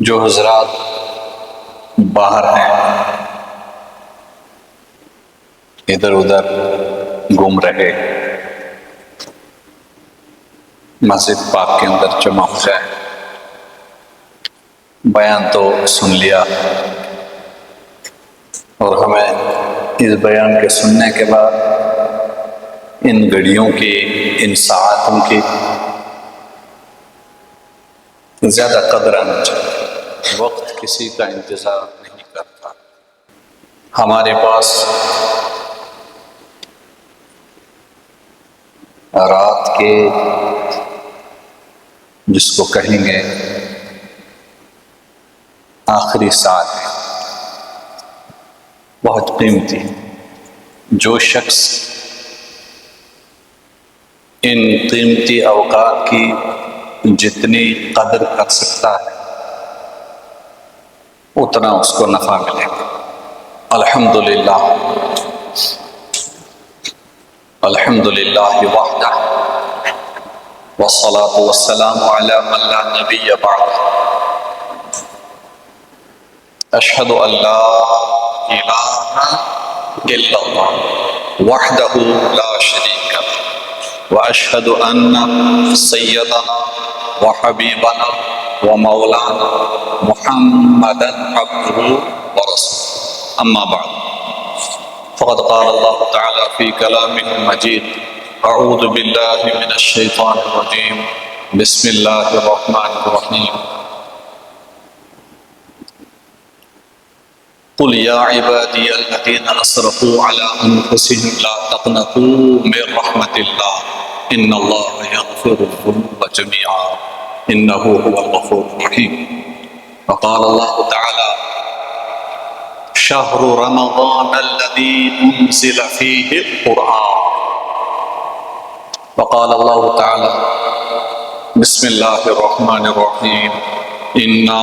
جو حضرات باہر ہیں، ادھر ادھر گھوم رہے، مسجد پاک کے اندر جمع ہو جائے، بیان تو سن لیا، اور ہمیں اس بیان کے سننے کے بعد ان گھڑیوں کی، ان ساعتوں کی زیادہ قدر آنا چاہیے۔ وقت کسی کا انتظار نہیں کرتا۔ ہمارے پاس رات کے جس کو کہیں گے آخری ساعت بہت قیمتی۔ جو شخص ان قیمتی اوقات کی جتنی قدر کر سکتا ہے اتنا اس کو نفع ملے گا۔ الحمدللہ الحمدللہ وحدہ والصلاة والسلام علی من لا نبی بعدہ، اشہد ان لا الہ الا اللہ وحدہ لا شریک لہ، واشہد ان سیدنا وحبیبنا ومولانا محمدا عبدہ ورسولہ، اما بعد فقد قال اللہ تعالی فی کلامہ المجید، اعوذ باللہ من الشیطان الرجیم، بسم اللہ الرحمن الرحیم، قل یا عبادی الذین اسرفوا علی انفسهم لا تقنطوا من رحمت اللہ ان اللہ یغفر الذنوب جميعا انہ هو الغفور الرحیم۔ وقال اللہ تعالی شہر رمضان الذی انزل فیہ القرآن، وقال اللہ تعالی بسم اللہ الرحمن الرحیم انا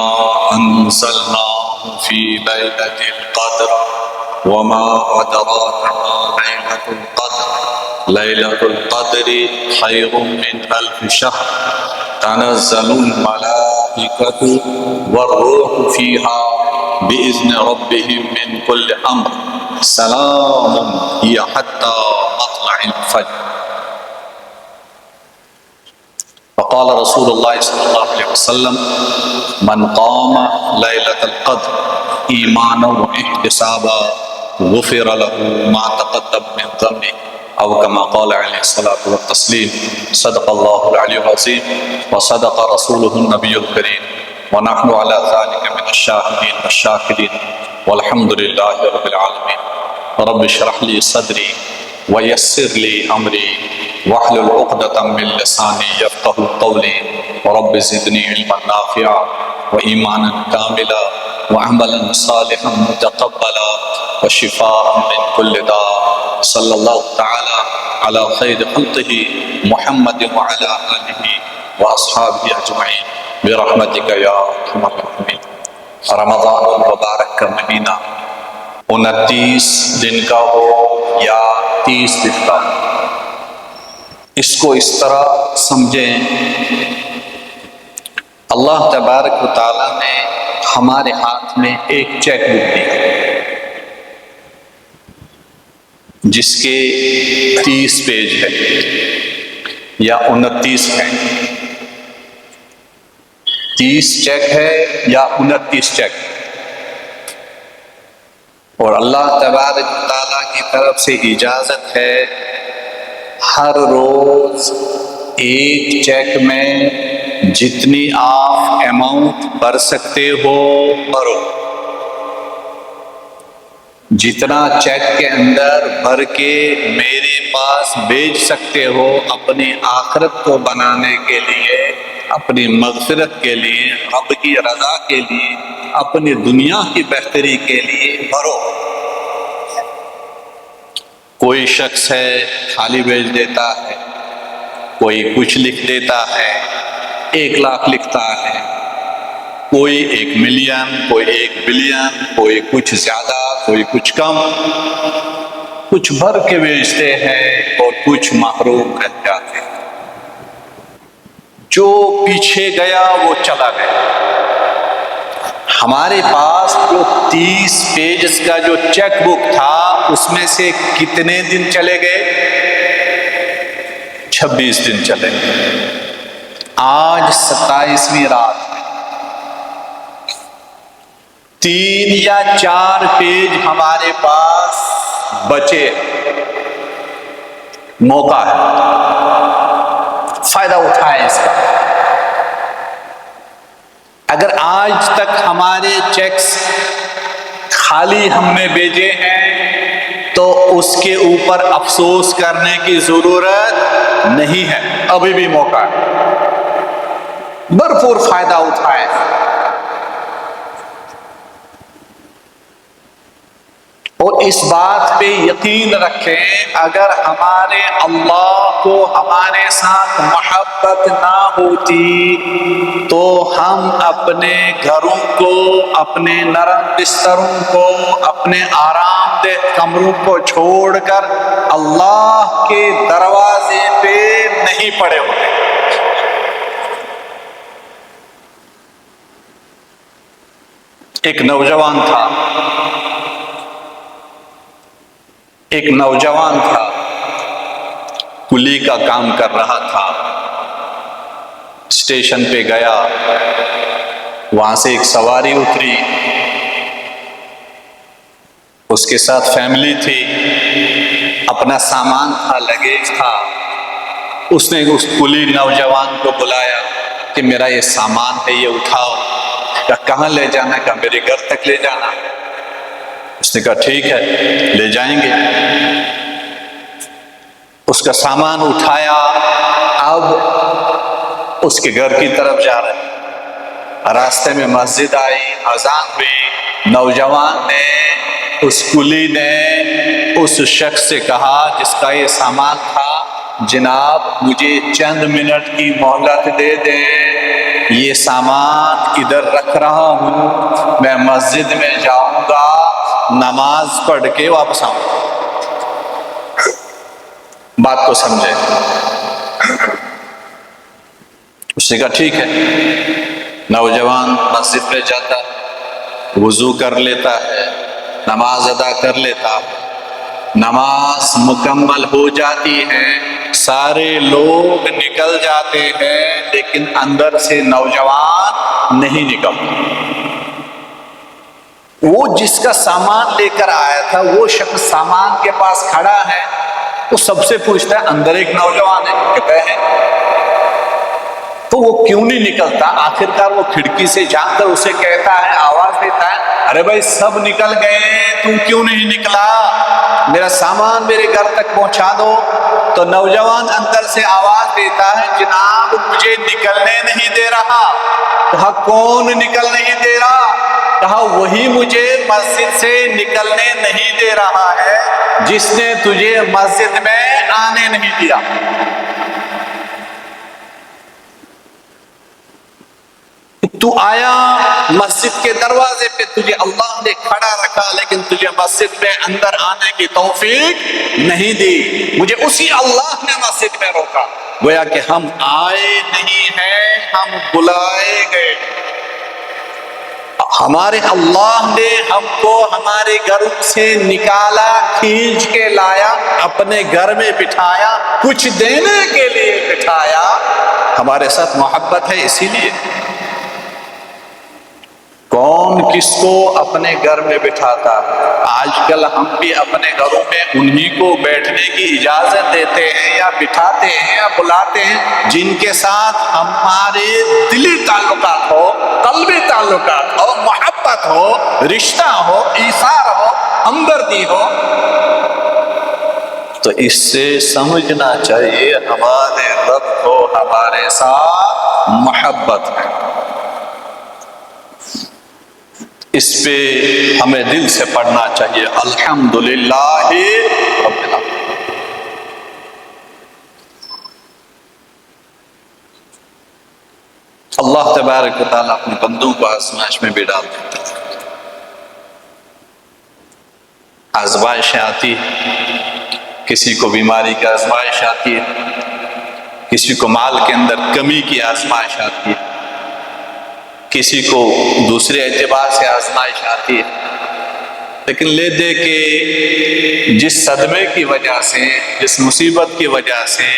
انزلناه فی لیلۃ القدر وما ادراک ما لیلۃ القدر لیلۃ القدر خیر من الف شہر تنزل الملائکۃ والروح فیہا بإذن ربهم من كل امر سلام هي حتى مطلع الفجر۔ وقال رسول اللہ صلی اللہ علیہ وسلم من قام لیلۃ القدر ایمانا واحتسابا غفر له ما تقدم من ذنبه او كما قال علیہ الصلاۃ والتسلیم۔ صدق اللہ العلی العظیم وصدق رسولہ النبی الکریم ونحن على ذلك من الشاهدين والشاكرين والحمد لله رب العالمين۔ رب اشرح لي صدري ويسر لي امري واحلل عقدة من لساني يفقهوا قولي رب زدني علما نافعا وايمانا كاملا وعملا صالحا متقبلا وشفاء من كل داء، صلى الله تعالى على خير خلقه محمد وعلى آله واصحابه اجمعین برحمتک یا ارحم الراحمین۔ رمضان المبارک کا مہینہ 29 دن کا ہو یا 30 دن کا، اس کو اس طرح سمجھیں اللہ تبارک و تعالیٰ نے ہمارے ہاتھ میں ایک چیک بک دیا جس کے 30 پیج ہے یا 29 ہے، 30 چیک ہے یا 29 چیک، اور اللہ تبارک و تعالیٰ کی طرف سے اجازت ہے ہر روز ایک چیک میں جتنی آپ اماؤنٹ بھر سکتے ہو بھرو، جتنا چیک کے اندر بھر کے میرے پاس بھیج سکتے ہو اپنی آخرت کو بنانے کے لیے، اپنی مغفرت کے لیے، رب کی رضا کے لیے، اپنی دنیا کی بہتری کے لیے بھرو۔ کوئی شخص ہے خالی بھیج دیتا ہے، کوئی کچھ لکھ دیتا ہے، 1 لاکھ لکھتا ہے، کوئی 1 ملین، کوئی 1 بلین، کوئی کچھ زیادہ، کوئی کچھ کم، کچھ بھر کے بھیجتے ہیں اور کچھ محروم رہ جاتے ہیں۔ جو پیچھے گیا وہ چلا گیا، ہمارے پاس جو 30 پیجز کا جو چیک بک تھا اس میں سے کتنے دن چلے گئے؟ 26 دن چلے گئے۔ آج 27ویں رات میں 3 یا 4 پیج ہمارے پاس بچے، موقع ہے، فائدہ اٹھائیں اس کا۔ اگر آج تک ہمارے چیکس خالی ہم نے بھیجے ہیں تو اس کے اوپر افسوس کرنے کی ضرورت نہیں ہے، ابھی بھی موقع ہے، بھرپور فائدہ اٹھائیں۔ اور اس بات پہ یقین رکھیں، اگر ہمارے اللہ کو ہمارے ساتھ محبت نہ ہوتی تو ہم اپنے گھروں کو، اپنے نرم بستروں کو، اپنے آرام دہ کمروں کو چھوڑ کر اللہ کے دروازے پہ نہیں پڑے ہوتے۔ ایک نوجوان تھا، کلی کا کام کر رہا تھا، اسٹیشن پہ گیا، وہاں سے ایک سواری اتری، اس کے ساتھ فیملی تھی، اپنا سامان تھا، لگیج تھا۔ اس نے اس کلی نوجوان کو بلایا کہ میرا یہ سامان ہے، یہ اٹھاؤ۔ کہا کہاں لے جانا؟ کہا میرے گھر تک لے جانا۔ اس نے کہا ٹھیک ہے، لے جائیں گے۔ اس کا سامان اٹھایا، اب اس کے گھر کی طرف جا رہے، راستے میں مسجد آئی، اذان ہوئی، نوجوان نے، اس کلی نے اس شخص سے کہا جس کا یہ سامان تھا، جناب مجھے چند منٹ کی مہلت دے دیں، یہ سامان ادھر رکھ رہا ہوں، میں مسجد میں جاؤں گا، نماز پڑھ کے واپس آؤں گا۔ بات کو سمجھے؟ اس نے کہا ٹھیک ہے۔ نوجوان مسجد میں جاتا ہے، وضو کر لیتا ہے، نماز ادا کر لیتا ہے، نماز مکمل ہو جاتی ہے، سارے لوگ نکل جاتے ہیں، لیکن اندر سے نوجوان نہیں نکلتا۔ وہ جس کا سامان لے کر آیا تھا، وہ شخص سامان کے پاس کھڑا ہے، وہ سب سے پوچھتا ہے اندر ایک نوجوان ہے، کہتا ہے تو وہ کیوں نہیں نکلتا؟ آخرکار وہ کھڑکی سے جان کر اسے کہتا ہے، آواز دیتا ہے، ارے بھائی سب نکل گئے، تم کیوں نہیں نکلا؟ میرا سامان میرے گھر تک پہنچا دو۔ تو نوجوان اندر سے آواز دیتا ہے، جناب مجھے نکلنے نہیں دے رہا۔ کہا کون نکل نہیں دے رہا؟ کہا وہی مجھے مسجد سے نکلنے نہیں دے رہا ہے جس نے تجھے مسجد میں آنے نہیں دیا۔ تو آیا مسجد کے دروازے پہ، تجھے اللہ نے کھڑا رکھا، لیکن تجھے مسجد میں اندر آنے کی توفیق نہیں دی۔ مجھے اسی اللہ نے مسجد میں روکا۔ گویا کہ ہم آئے نہیں ہیں، ہم بلائے گئے۔ ہمارے اللہ نے ہم کو ہمارے گھر سے نکالا، کھینچ کے لایا، اپنے گھر میں بٹھایا، کچھ دینے کے لیے بٹھایا، ہمارے ساتھ محبت ہے اسی لیے۔ کون کس کو اپنے گھر میں بٹھاتا؟ آج کل ہم بھی اپنے گھروں میں انہی کو بیٹھنے کی اجازت دیتے ہیں یا بٹھاتے ہیں یا بلاتے ہیں جن کے ساتھ ہمارے دلی تعلقات ہو، قلبی تعلقات ہو، محبت ہو، رشتہ ہو، ایثار ہو، ہمدردی ہو۔ تو اس سے سمجھنا چاہیے ہمارے رب کو ہمارے ساتھ محبت ہے۔ اس پہ ہمیں دل سے پڑھنا چاہیے، الحمدللہ رب العالمین۔ اللہ تبارک و تعالیٰ اپنے بندوں کو آزمائش میں بھی ڈال دیتا ہے۔ آزمائشیں آتی ہے، کسی کو بیماری کی آزمائش آتی ہے، کسی کو مال کے اندر کمی کی آزمائش آتی ہے، کسی کو دوسرے اعتبار سے آزمائش آتی ہے، لیکن لے دے کہ جس صدمے کی وجہ سے، جس مصیبت کی وجہ سے،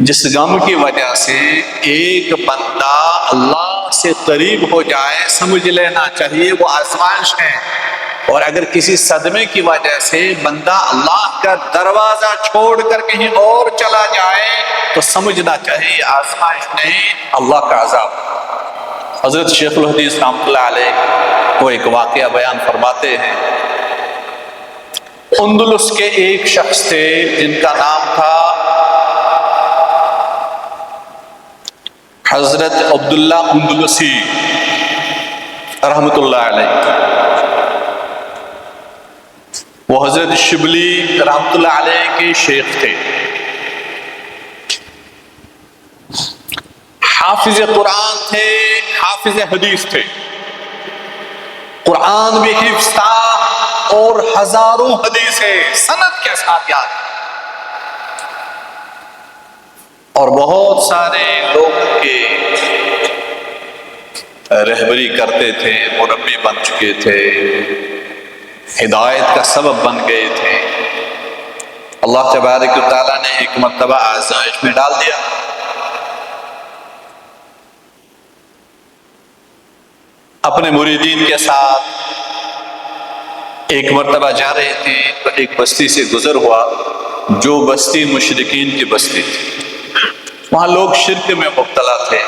جس غم کی وجہ سے ایک بندہ اللہ سے قریب ہو جائے، سمجھ لینا چاہیے وہ آزمائش ہے۔ اور اگر کسی صدمے کی وجہ سے بندہ اللہ کا دروازہ چھوڑ کر کہیں اور چلا جائے تو سمجھنا چاہیے آزمائش نہیں، اللہ کا عذاب۔ حضرت شیخ الحدیث رحمۃ اللہ علیہ وہ ایک واقعہ بیان فرماتے ہیں، اندلس کے ایک شخص تھے جن کا نام تھا حضرت عبداللہ اندلسی رحمۃ اللہ علیہ۔ وہ حضرت شبلی رحمۃ اللہ علیہ کے شیخ تھے، حافظ قرآن تھے، حافظ حدیث تھے، قرآن بھی حفظ تھا اور ہزاروں حدیثیں سند کے ساتھ یاد، اور بہت سارے لوگوں کے رہبری کرتے تھے، مربی بن چکے تھے، ہدایت کا سبب بن گئے تھے۔ اللہ تبارک و تعالیٰ نے ایک مرتبہ آزمائش میں ڈال دیا۔ اپنے مریدین کے ساتھ ایک مرتبہ جا رہے تھے تو ایک بستی سے گزر ہوا جو بستی مشرکین کی بستی تھی۔ وہاں لوگ شرک میں مبتلا تھے،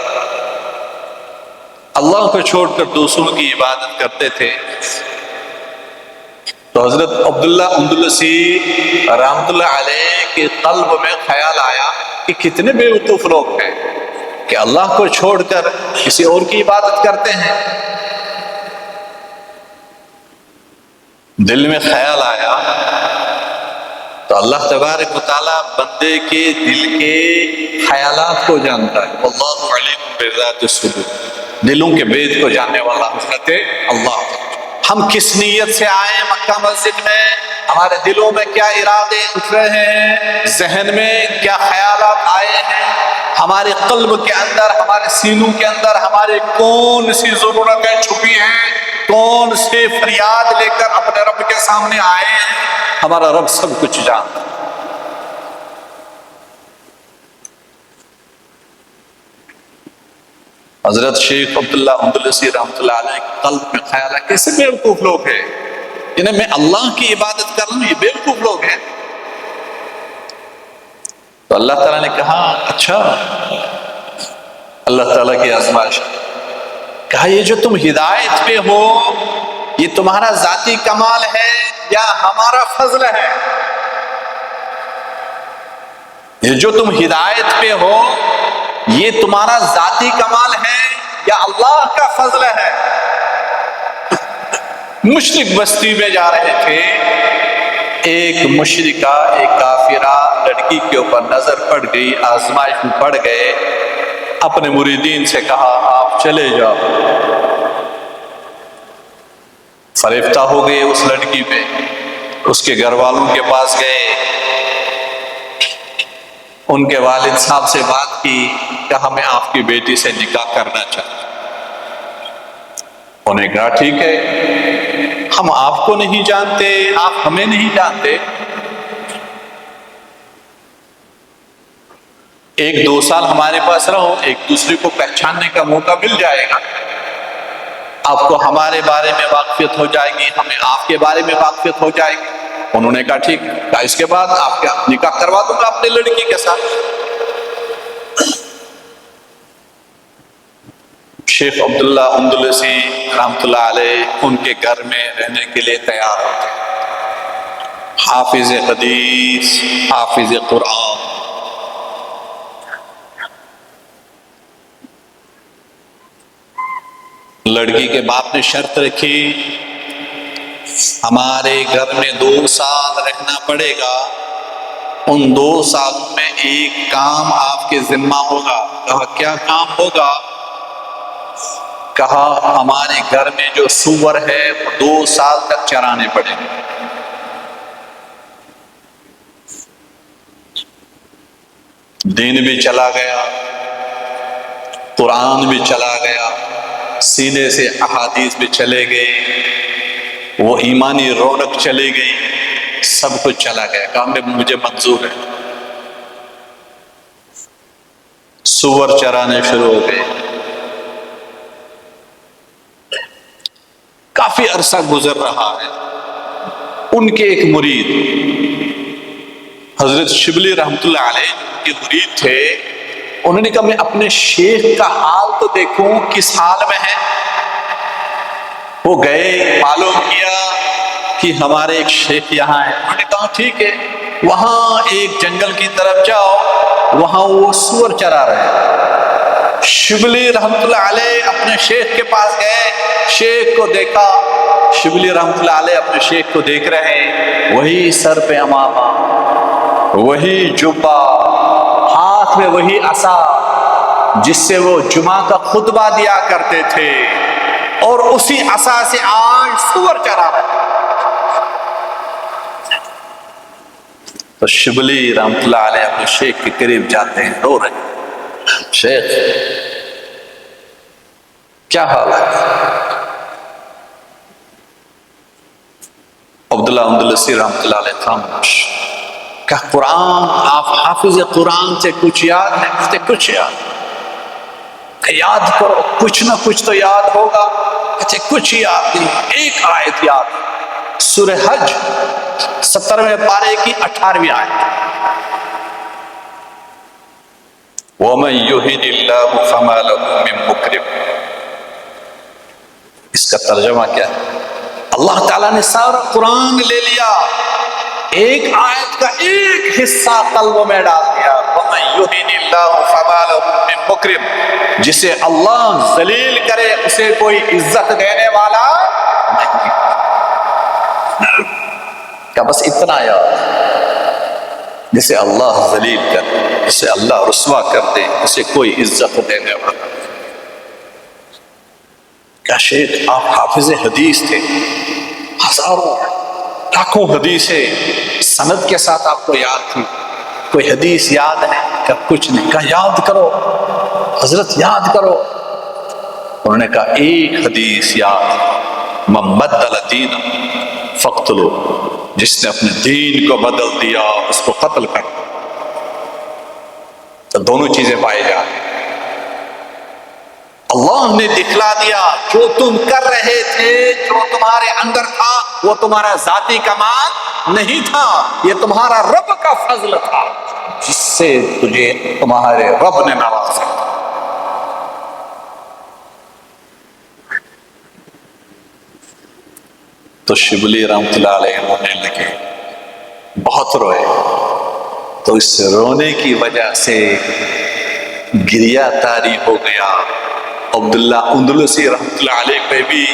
اللہ کو چھوڑ کر دوسروں کی عبادت کرتے تھے۔ تو حضرت عبداللہ اندلسی رحمۃ اللہ علیہ کے قلب میں خیال آیا کہ کتنے بے وقوف لوگ ہیں کہ اللہ کو چھوڑ کر کسی اور کی عبادت کرتے ہیں۔ دل میں خیال آیا تو اللہ تبارک و تعالیٰ بندے کے دل کے خیالات کو جانتا ہے، واللہ علیم بذات الصدور، دلوں کے بید کو جاننے والا حضرت اللہ۔ ہم کس نیت سے آئے مکہ مسجد میں، ہمارے دلوں میں کیا ارادے اٹھ رہے ہیں، ذہن میں کیا خیالات آئے ہیں، ہمارے قلب کے اندر، ہمارے سینوں کے اندر ہمارے کون سی ضرورتیں چھپی ہیں، کون سے فریاد لے کر اپنے رب کے سامنے آئے ہیں، ہمارا رب سب کچھ جانتا۔ حضرت شیخ عبداللہ اندلسی رحمۃ اللہ علیہ کے قلب میں خیال ہے کیسے بیوقوف لوگ ہیں، انہیں میں اللہ کی عبادت کر رہا ہوں، یہ بیوقوف لوگ ہیں۔ تو اللہ تعالیٰ نے کہا اچھا، اللہ تعالیٰ کی آزمائش، کہا یہ جو تم ہدایت پہ ہو یہ تمہارا ذاتی کمال ہے یا ہمارا فضل ہے؟ یہ جو تم ہدایت پہ ہو یہ تمہارا ذاتی کمال ہے یا اللہ کا فضل ہے؟ مشرک بستی میں جا رہے تھے، ایک مشرکہ، ایک کافرہ لڑکی کے اوپر نظر پڑ گئی، آزمائش میں پڑ گئے، اپنے مریدین سے کہا آپ چلے جاؤ۔ فریفتہ ہو گئے اس لڑکی پہ، اس کے گھر والوں کے پاس گئے، ان کے والد صاحب سے بات کی، کہا میں آپ کی بیٹی سے نکاح کرنا چاہتا ہوں۔ انہوں نے کہا ٹھیک ہے، ہم آپ کو نہیں جانتے، آپ ہمیں نہیں جانتے، 1-2 سال ہمارے پاس رہو، ایک دوسرے کو پہچاننے کا موقع مل جائے گا، آپ کو ہمارے بارے میں واقفیت ہو جائے گی، ہمیں آپ کے بارے میں واقفیت ہو جائے گی۔ انہوں نے کہا ٹھیک ہے، کہا اس کے بعد آپ کا نکاح کروا دوں گا اپنی لڑکی کے ساتھ۔ شیخ عبداللہ اندلسی رحمۃ اللہ علیہ ان کے گھر میں رہنے کے لیے تیار ہو گئے، حافظ حدیث، حافظ قرآن۔ لڑکی کے باپ نے شرط رکھی ہمارے گھر میں 2 سال رہنا پڑے گا، ان 2 سالوں میں ایک کام آپ کے ذمہ ہوگا۔ کہا کیا کام ہوگا؟ کہا ہمارے گھر میں جو سور ہے وہ 2 سال تک چرانے پڑیں گے۔ دن بھی چلا گیا، قرآن بھی چلا گیا، سینے سے احادیث بھی چلے گئے، وہ ایمانی رونق چلی گئی، سب کچھ چلا گیا، کام میں مجھے منظور ہے۔ سور چرانے شروع ہو گئے، کافی عرصہ گزر رہا ہے۔ ان کے ایک مرید حضرت شبلی رحمۃ اللہ علیہ کے مرید تھے، انہوں نے کہا میں اپنے شیخ کا حال تو دیکھوں کس حال میں ہے۔ وہ گئے، معلوم کیا کہ ہمارے ایک شیخ یہاں ہے۔ انہوں نے کہا ٹھیک ہے، وہاں ایک جنگل کی طرف جاؤ، وہاں وہ سور چرا رہے ہیں۔ شبلی رحمۃ اللہ علیہ اپنے شیخ کے پاس گئے، شیخ کو دیکھا، شبلی رحمۃ اللہ علیہ اپنے شیخ کو دیکھ رہے ہیں، وہی سر پہ امامہ، وہی جبہ، ہاتھ میں وہی عصا جس سے وہ جمعہ کا خطبہ دیا کرتے تھے، اور اسی عصا سے آج سور چرا رہے ہیں۔ تو شبلی رحمۃ اللہ علیہ اپنے شیخ کے قریب جاتے ہیں، رو رہے ہیں، شیخ کیا حال ہے؟ عبداللہ اندلسی رحمۃ اللہ علیہ خاموش۔ کہ قرآن، آپ حافظ قرآن سے کچھ یاد ہے؟ کہتے کچھ یاد۔ کہ یاد کرو، کچھ نہ کچھ تو یاد ہوگا۔ کہتے کچھ یاد نہیں، ایک آیت یاد، سورہ حج 17ویں پارے کی 18ویں آیت، وَمَن يُهِنِ اللَّهُ فَمَا لَهُ مِن مُكْرِمٍ۔ اس کا ترجمہ کیا ہے؟ اللہ تعالیٰ نے سارا قرآن لے لیا، ایک آیت کا ایک حصہ قلب میں ڈال دیا، وَمَن يُهِنِ اللَّهُ فَمَا لَهُ مِن مُكْرِمٍ۔ جسے اللہ ذلیل کرے اسے کوئی عزت دینے والا نہیں۔ کہ بس اتنا یاد، جسے اللہ ذلیل کرے، جسے اللہ رسوا کر دے، اسے کوئی عزت دینے والا نہیں۔ کیا شیخ آپ حافظ حدیث تھے، ہزاروں لاکھوں حدیثیں سند کے ساتھ آپ کو یاد تھی، کوئی حدیث یاد ہے؟ کہ کچھ نہیں۔ کہا یاد کرو حضرت، یاد کرو۔ انہوں نے کہا ایک حدیث یاد، من بدل دین فاقتلوہ، جس نے اپنے دین کو بدل دیا اس کو قتل کر۔ تو دونوں چیزیں پائی جائیں، اللہ نے دکھلا دیا جو تم کر رہے تھے، جو تمہارے اندر تھا، وہ تمہارا ذاتی کمال نہیں تھا، یہ تمہارا رب کا فضل تھا جس سے تجھے تمہارے رب نے نوازا۔ تو شبلی رحمۃ اللہ علیہ رونے لگے، بہت روئے۔ تو اس رونے کی وجہ سے گریہ طاری ہو گیا۔ عبداللہ اندلسی رحمۃ اللہ علیہ پہ بھی،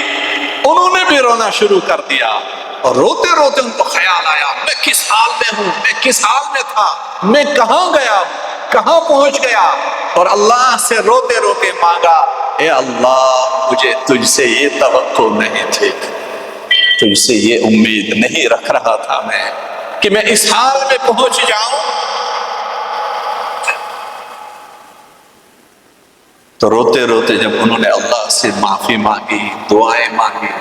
انہوں نے بھی رونا شروع کر دیا، اور روتے روتے ان کو خیال آیا میں کس حال میں ہوں، میں کس حال میں تھا، میں کہاں گیا ہوں، کہاں پہنچ گیا۔ اور اللہ سے روتے روتے مانگا، اے اللہ مجھے تجھ سے یہ توقع نہیں تھی، تجھ سے یہ امید نہیں رکھ رہا تھا میں کہ میں اس حال میں پہنچ جاؤں۔ تو روتے روتے جب انہوں نے اللہ سے معافی مانگی، دعائیں مانگی،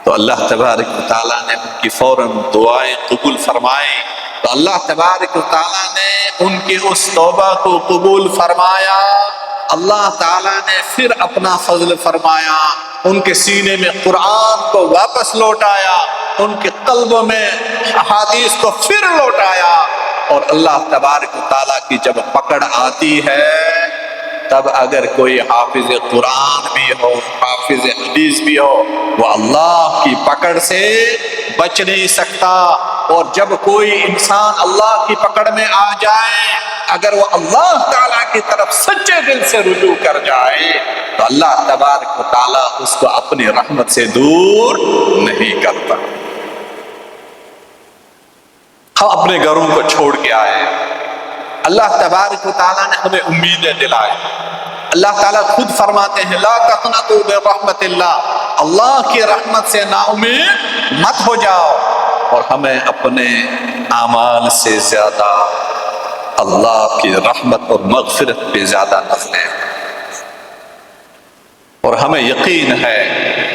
تو اللہ تبارک و تعالیٰ نے ان کی فوراً دعائیں قبول فرمائی۔ تو اللہ تبارک و تعالیٰ نے ان کی اس توبہ کو قبول فرمایا۔ اللہ تعالیٰ نے پھر اپنا فضل فرمایا، ان کے سینے میں قرآن کو واپس لوٹایا، ان کے قلبوں میں احادیث کو پھر لوٹایا۔ اور اللہ تبارک و تعالیٰ کی جب پکڑ آتی ہے، تب اگر کوئی حافظ قرآن بھی ہو، حافظ حدیث بھی ہو، وہ اللہ کی پکڑ سے بچ نہیں سکتا۔ اور جب کوئی انسان اللہ کی پکڑ میں آ جائے، اگر وہ اللہ تعالیٰ کی طرف سچے دل سے رجوع کر جائے، تو اللہ تبارک و تعالیٰ اس کو اپنی رحمت سے دور نہیں کرتا۔ ہم اپنے گھروں کو چھوڑ کے آئے، اللہ تبارک و تعالیٰ نے ہمیں امیدیں دلائے۔ اللہ تعالیٰ خود فرماتے ہیں لا تقنطوا من رحمت اللہ، اللہ کی رحمت سے نا امید مت ہو جاؤ۔ اور ہمیں اپنے اعمال سے زیادہ اللہ کی رحمت اور مغفرت پہ زیادہ نظریں۔ اور ہمیں یقین ہے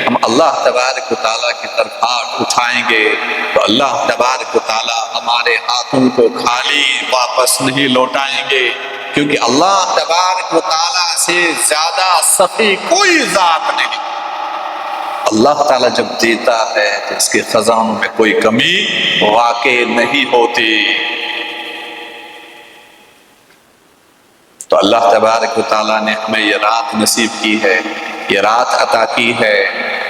ہم اللہ تبارک و تعالیٰ کی طرف ہاتھ اٹھائیں گے تو اللہ تبارک و تعالیٰ ہمارے ہاتھوں کو خالی واپس نہیں لوٹائیں گے، کیونکہ اللہ تبارک و تعالیٰ سے زیادہ سخی کوئی ذات نہیں۔ اللہ تعالیٰ جب دیتا ہے تو اس کے خزانوں میں کوئی کمی واقع نہیں ہوتی۔ تو اللہ تبارک و تعالیٰ نے ہمیں یہ رات نصیب کی ہے، یہ رات عطا کی ہے،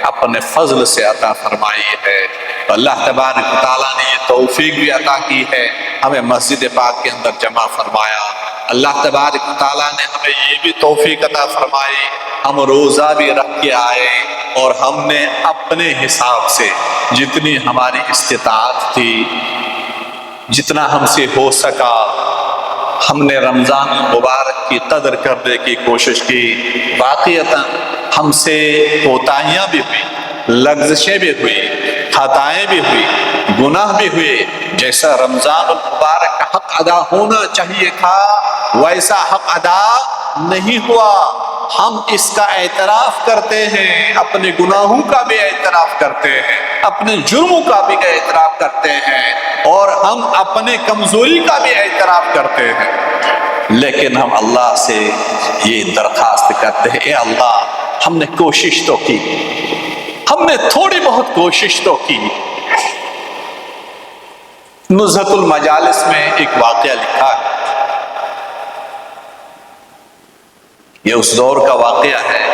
اپنے فضل سے عطا فرمائی ہے۔ تو اللہ تبارک و تعالیٰ نے یہ توفیق بھی عطا کی ہے، ہمیں مسجد پاک کے اندر جمع فرمایا۔ اللہ تبارک و تعالیٰ نے ہمیں یہ بھی توفیق عطا فرمائی، ہم روزہ بھی رکھ کے آئے اور ہم نے اپنے حساب سے جتنی ہماری استطاعت تھی، جتنا ہم سے ہو سکا، ہم نے رمضان مبارک کی قدر کرنے کی کوشش کی۔ واقعتاً ہم سے کوتاہیاں بھی ہوئی، لغزشیں بھی ہوئی، خطائیں بھی ہوئی، گناہ بھی ہوئے۔ جیسا رمضان المبارک کا حق ادا ہونا چاہیے تھا ویسا حق ادا نہیں ہوا۔ ہم اس کا اعتراف کرتے ہیں، اپنے گناہوں کا بھی اعتراف کرتے ہیں، اپنے جرموں کا بھی اعتراف کرتے ہیں، اور ہم اپنے کمزوری کا بھی اعتراف کرتے ہیں، لیکن ہم اللہ سے یہ درخواست کرتے ہیں، اے اللہ ہم نے کوشش تو کی، ہم نے تھوڑی بہت کوشش تو کی۔ نزہۃ المجالس میں ایک واقعہ لکھا ہے، یہ اس دور کا واقعہ ہے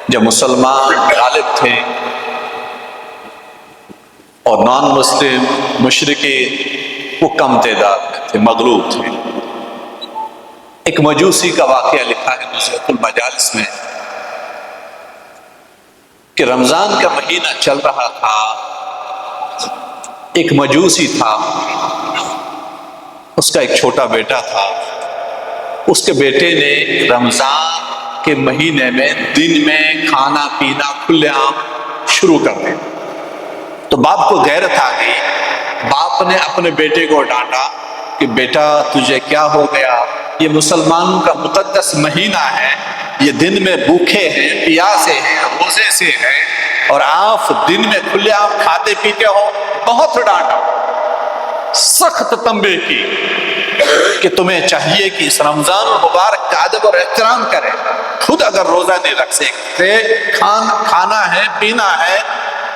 جب مسلمان غالب تھے اور نان مسلم مشرکین وہ کم تعداد میں تھے، مغلوب تھے۔ ایک مجوسی کا واقعہ لکھا ہے نزہۃ المجالس میں کہ رمضان کا مہینہ چل رہا تھا، ایک مجوسی تھا، اس کا ایک چھوٹا بیٹا تھا۔ اس کے بیٹے نے رمضان کے مہینے میں دن میں کھانا پینا کھلے عام شروع کر دیا، تو باپ کو غیرت آ گئی۔ باپ نے اپنے بیٹے کو ڈانٹا کہ بیٹا تجھے کیا ہو گیا، یہ مسلمانوں کا مقدس مہینہ ہے، یہ دن میں بھوکے ہیں، پیاسے ہیں، روزے سے ہیں، اور آپ دن میں کھلے عام کھاتے پیتے ہو۔ بہت ڈانٹا، سخت تنبیہ کی کہ تمہیں چاہیے کہ اس رمضان المبارک کا ادب اور احترام کرے۔ خود اگر روزہ نہیں رکھ سکتے، کھانا ہے پینا ہے،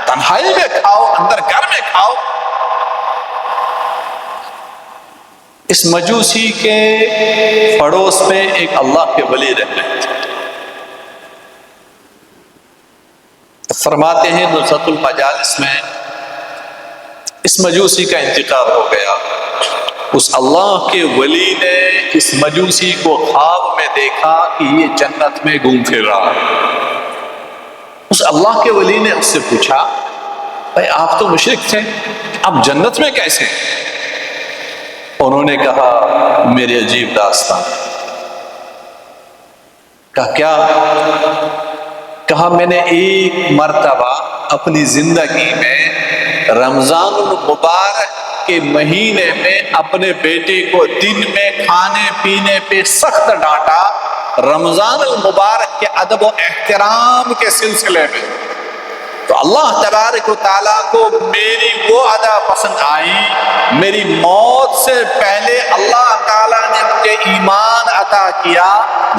تنہائی میں کھاؤ، اندر گھر میں کھاؤ۔ اس مجوسی کے پڑوس میں ایک اللہ کے ولی رہتے تھے۔ فرماتے ہیں نزہۃ المجالس میں اس مجوسی کا انتقال ہو گیا۔ اس اللہ کے ولی نے اس مجوسی کو خواب میں دیکھا کہ یہ جنت میں گھوم پھر رہا ہے۔ اس اللہ کے ولی نے اس سے پوچھا، بھائی آپ تو مشرک تھے، آپ جنت میں کیسے؟ انہوں نے کہا میری عجیب داستان۔ کہا کیا؟ کہا میں نے ایک مرتبہ اپنی زندگی میں رمضان المبارک کے مہینے میں اپنے بیٹے کو دن میں کھانے پینے پہ سخت ڈانٹا، رمضان المبارک کے ادب و احترام کے سلسلے میں۔ تو اللہ تبارک و تعالیٰ کو میری وہ ادا پسند آئی، میری موت سے پہلے اللہ تعالیٰ نے مجھے ایمان عطا کیا،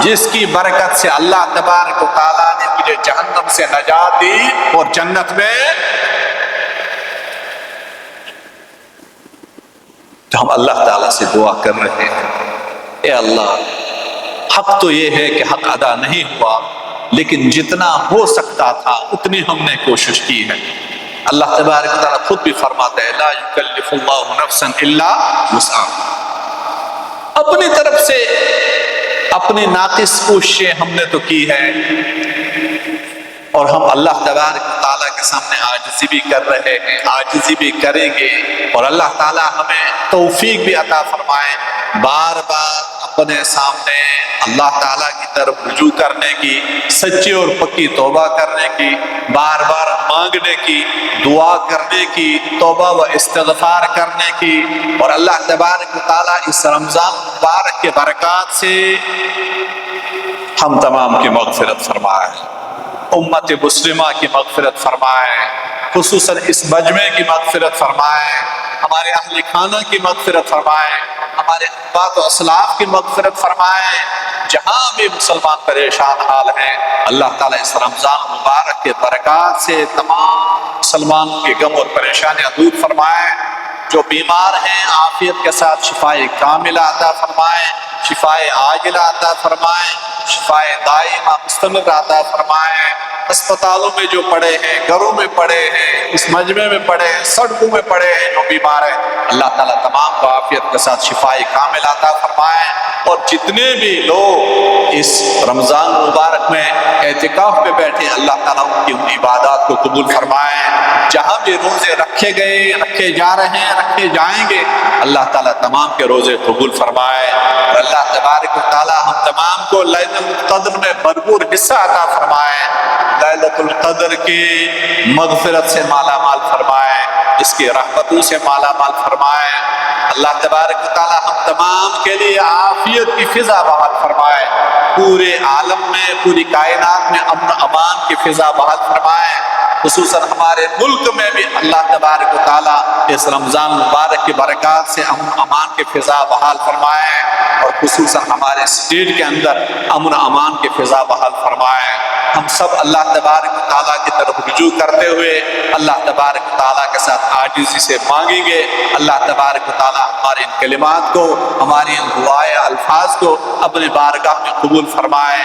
جس کی برکت سے اللہ تبارک و تعالیٰ نے مجھے جہنم سے نجات دی اور جنت میں۔ تو ہم اللہ تعالیٰ سے دعا کر رہے ہیں، اے اللہ حق تو یہ ہے کہ حق ادا نہیں ہوا، لیکن جتنا ہو سکتا تھا اتنی ہم نے کوشش کی ہے۔ اللہ تبارک و تعالیٰ خود بھی فرماتا ہے لا یکلف اللہ نفسا الا وسعها۔ اپنی طرف سے اپنی ناقص کوششیں ہم نے تو کی ہے، اور ہم اللہ تبارک و تعالیٰ کے سامنے عاجزی بھی کر رہے ہیں، عاجزی بھی کریں گے، اور اللہ تعالیٰ ہمیں توفیق بھی عطا فرمائے بار بار اپنے سامنے اللہ تعالیٰ کی طرف رجوع کرنے کی، سچی اور پکی توبہ کرنے کی، بار بار مانگنے کی، دعا کرنے کی، توبہ و استغفار کرنے کی، اور اللہ تبارک و تعالیٰ اس رمضان مبارک کے برکات سے ہم تمام کی مغفرت فرمائے، امت مسلمہ کی مغفرت فرمائے، خصوصاً اس مجمع کی مغفرت فرمائے، ہمارے اہل خانہ کی مغفرت فرمائے، ہمارے آباء و اسلاف کی مغفرت فرمائے۔ جہاں بھی مسلمان پریشان حال ہیں، اللہ تعالیٰ اس رمضان مبارک کے برکات سے تمام مسلمانوں کے غم اور پریشانیاں دور فرمائے۔ جو بیمار ہیں عافیت کے ساتھ شفائے کاملہ عطا فرمائے، شفائے عاجلہ عطا فرمائے، شفائے دائمہ مستمر عطا فرمائے۔ اسپتالوں میں جو پڑے ہیں، گھروں میں پڑے ہیں، اس مجمع میں پڑے ہیں، سڑکوں میں پڑے ہیں جو بیمار ہیں، اللہ تعالیٰ تمام کو عافیت کے ساتھ شفائے کاملہ عطا فرمائے۔ اور جتنے بھی لوگ اس رمضان مبارک میں اعتکاف پہ بیٹھے، اللہ تعالیٰ ان کی ان عبادات کو قبول فرمائے۔ جہاں بھی روزے رکھے گئے، رکھے جا رہے ہیں، رکھے جائیں گے، اللہ تعالیٰ تمام کے روزے قبول فرمائے۔ اور اللہ تبارک و تعالیٰ ہم تمام کو لیلۃ القدر میں بھرپور حصہ عطا فرمائے، لیلۃ القدر کی مغفرت سے مالا مال فرمائے، اس کی رحمتوں سے مالا مال فرمائے۔ اللہ تبارک و تعالیٰ ہم تمام کے لیے عافیت کی فضا بحال فرمائے، پورے عالم میں، پوری کائنات میں امن و امان کی فضا بحال فرمائے، خصوصاً ہمارے ملک میں بھی اللہ تبارک و تعالیٰ اس رمضان مبارک کی برکات سے امن و امان کی فضا بحال فرمائے، اور خصوصاً ہمارے اسٹیٹ کے اندر امن و امان کی فضا بحال فرمائے۔ ہم سب اللہ تبارک و تعالیٰ کی طرف رجوع کرتے ہوئے اللہ تبارک و تعالیٰ کے ساتھ عاجزی سے مانگیں گے، اللہ تبارک و تعالیٰ ہمارے ان کلمات کو، ہماری ان دعائے الفاظ کو اپنے بارگاہ میں قبول فرمائے۔